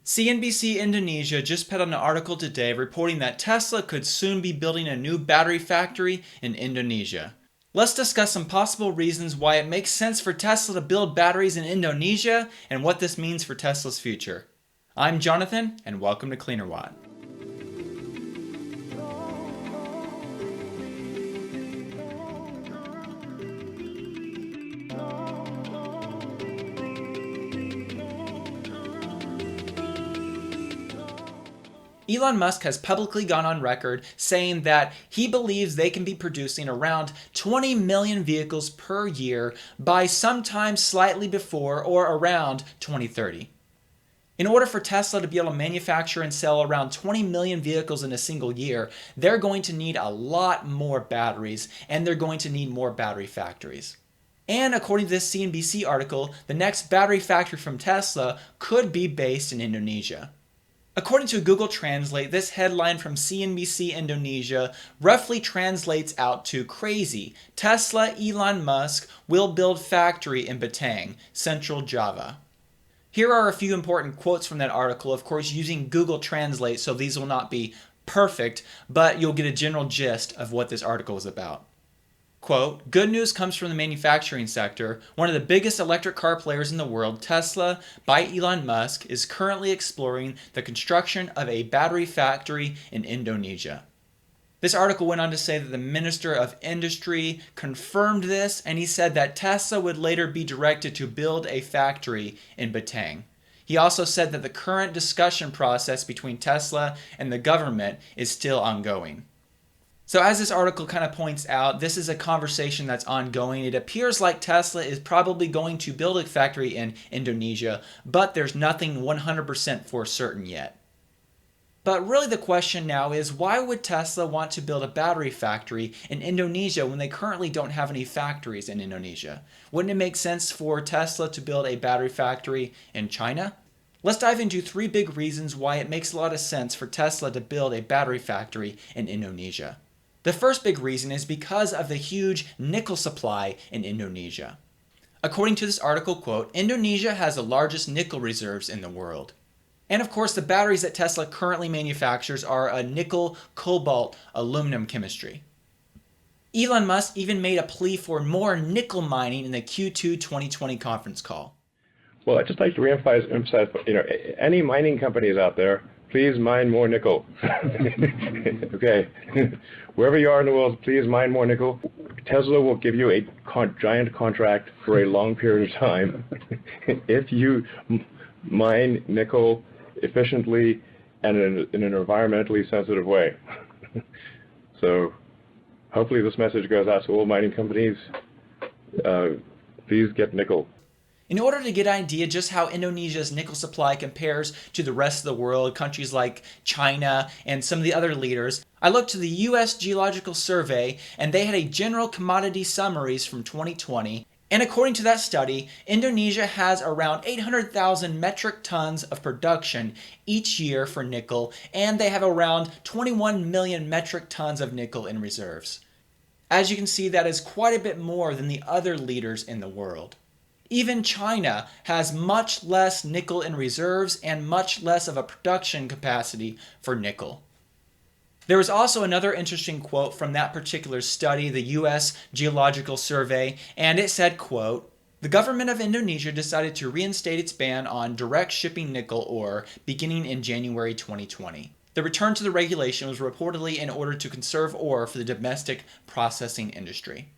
CNBC Indonesia just put out an article today reporting that Tesla could soon be building a new battery factory in Indonesia. Let's discuss some possible reasons why it makes sense for Tesla to build batteries in Indonesia and what this means for Tesla's future. I'm Jonathan, and welcome to Cleanerwatt. Elon Musk has publicly gone on record saying that he believes they can be producing around 20 million vehicles per year by sometime slightly before or around 2030. In order for Tesla to be able to manufacture and sell around 20 million vehicles in a single year, they're going to need a lot more batteries, and they're going to need more battery factories. And according to this CNBC article, the next battery factory from Tesla could be based in Indonesia. According to Google Translate, this headline from CNBC Indonesia roughly translates out to crazy. Tesla Elon Musk will build factory in Batang, Central Java. Here are a few important quotes from that article, of course using Google Translate, so these will not be perfect, but you'll get a general gist of what this article is about. Quote, good news comes from the manufacturing sector. One of the biggest electric car players in the world, Tesla, by Elon Musk, is currently exploring the construction of a battery factory in Indonesia. This article went on to say that the Minister of Industry confirmed this, and he said that Tesla would later be directed to build a factory in Batang. He also said that the current discussion process between Tesla and the government is still ongoing. So as this article kind of points out, this is a conversation that's ongoing. It appears like Tesla is probably going to build a factory in Indonesia, but there's nothing 100% for certain yet. But really the question now is, why would Tesla want to build a battery factory in Indonesia when they currently don't have any factories in Indonesia? Wouldn't it make sense for Tesla to build a battery factory in China? Let's dive into 3 big reasons why it makes a lot of sense for Tesla to build a battery factory in Indonesia. The first big reason is because of the huge nickel supply in Indonesia. According to this article, quote, Indonesia has the largest nickel reserves in the world. And of course, the batteries that Tesla currently manufactures are a nickel, cobalt, aluminum chemistry. Elon Musk even made a plea for more nickel mining in the Q2 2020 conference call. Well, I'd just like to reemphasize, any mining companies out there, please mine more nickel. Okay. Wherever you are in the world, please mine more nickel. Tesla will give you a giant contract for a long period of time if you mine nickel efficiently and in an environmentally sensitive way. So hopefully this message goes out to all mining companies. Please get nickel. In order to get an idea just how Indonesia's nickel supply compares to the rest of the world, countries like China and some of the other leaders, I looked to the U.S. Geological Survey, and they had a general commodity summaries from 2020. And according to that study, Indonesia has around 800,000 metric tons of production each year for nickel, and they have around 21 million metric tons of nickel in reserves. As you can see, that is quite a bit more than the other leaders in the world. Even China has much less nickel in reserves and much less of a production capacity for nickel. There was also another interesting quote from that particular study, the U.S. Geological Survey, and it said, quote, the government of Indonesia decided to reinstate its ban on direct shipping nickel ore beginning in January 2020. The return to the regulation was reportedly in order to conserve ore for the domestic processing industry.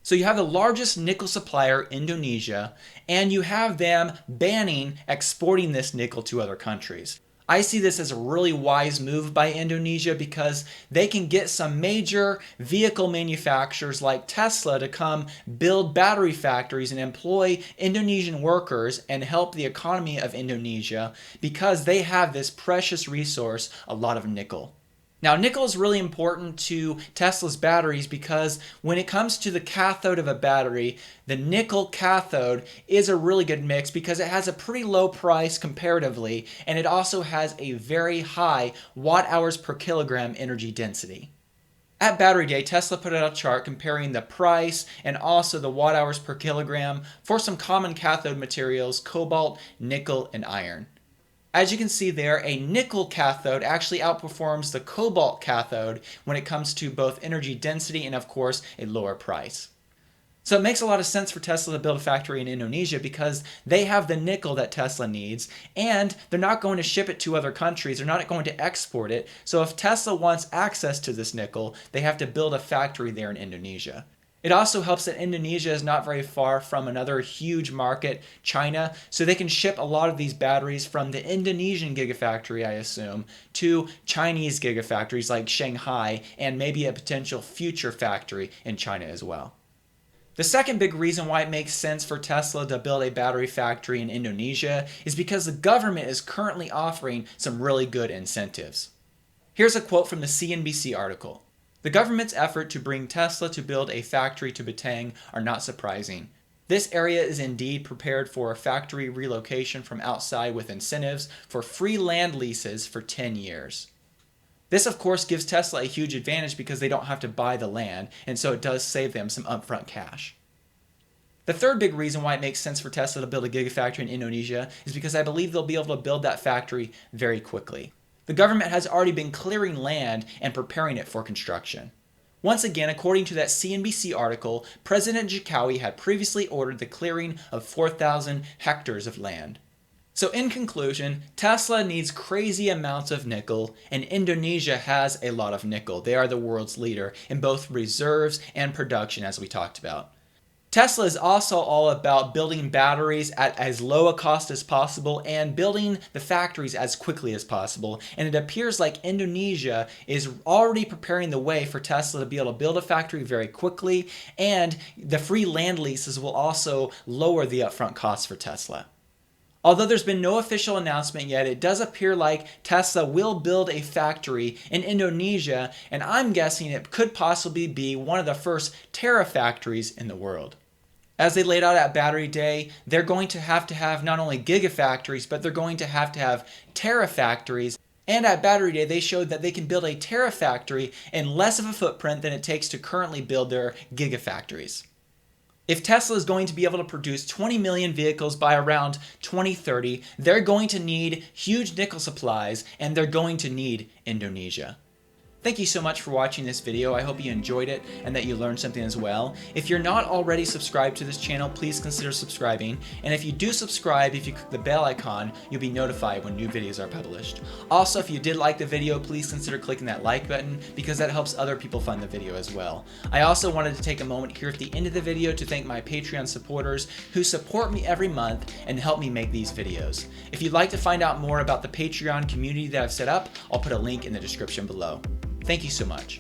So you have the largest nickel supplier, Indonesia, and you have them banning exporting this nickel to other countries. I see this as a really wise move by Indonesia because they can get some major vehicle manufacturers like Tesla to come build battery factories and employ Indonesian workers and help the economy of Indonesia because they have this precious resource, a lot of nickel. Now, nickel is really important to Tesla's batteries because when it comes to the cathode of a battery, the nickel cathode is a really good mix because it has a pretty low price comparatively, and it also has a very high watt-hours per kilogram energy density. At Battery Day, Tesla put out a chart comparing the price and also the watt-hours per kilogram for some common cathode materials, cobalt, nickel, and iron. As you can see there, a nickel cathode actually outperforms the cobalt cathode when it comes to both energy density and, of course, a lower price. So it makes a lot of sense for Tesla to build a factory in Indonesia because they have the nickel that Tesla needs, and they're not going to ship it to other countries. They're not going to export it. So if Tesla wants access to this nickel, they have to build a factory there in Indonesia. It also helps that Indonesia is not very far from another huge market, China, so they can ship a lot of these batteries from the Indonesian gigafactory, I assume, to Chinese gigafactories like Shanghai and maybe a potential future factory in China as well. The second big reason why it makes sense for Tesla to build a battery factory in Indonesia is because the government is currently offering some really good incentives. Here's a quote from the CNBC article. The government's effort to bring Tesla to build a factory to Batang are not surprising. This area is indeed prepared for a factory relocation from outside with incentives for free land leases for 10 years. This, of course, gives Tesla a huge advantage because they don't have to buy the land, and so it does save them some upfront cash. The third big reason why it makes sense for Tesla to build a gigafactory in Indonesia is because I believe they'll be able to build that factory very quickly. The government has already been clearing land and preparing it for construction. Once again, according to that CNBC article, President Jokowi had previously ordered the clearing of 4,000 hectares of land. So in conclusion, Tesla needs crazy amounts of nickel, and Indonesia has a lot of nickel. They are the world's leader in both reserves and production, as we talked about. Tesla is also all about building batteries at as low a cost as possible and building the factories as quickly as possible. And it appears like Indonesia is already preparing the way for Tesla to be able to build a factory very quickly, and the free land leases will also lower the upfront costs for Tesla. Although there's been no official announcement yet, it does appear like Tesla will build a factory in Indonesia, and I'm guessing it could possibly be one of the first Terafactories in the world. As they laid out at Battery Day, they're going to have not only gigafactories, but they're going to have Terafactories. And at Battery Day, they showed that they can build a Terafactory in less of a footprint than it takes to currently build their gigafactories. If Tesla is going to be able to produce 20 million vehicles by around 2030, they're going to need huge nickel supplies, and they're going to need Indonesia. Thank you so much for watching this video. I hope you enjoyed it and that you learned something as well. If you're not already subscribed to this channel, please consider subscribing. And if you do subscribe, if you click the bell icon, you'll be notified when new videos are published. Also, if you did like the video, please consider clicking that like button because that helps other people find the video as well. I also wanted to take a moment here at the end of the video to thank my Patreon supporters who support me every month and help me make these videos. If you'd like to find out more about the Patreon community that I've set up, I'll put a link in the description below. Thank you so much.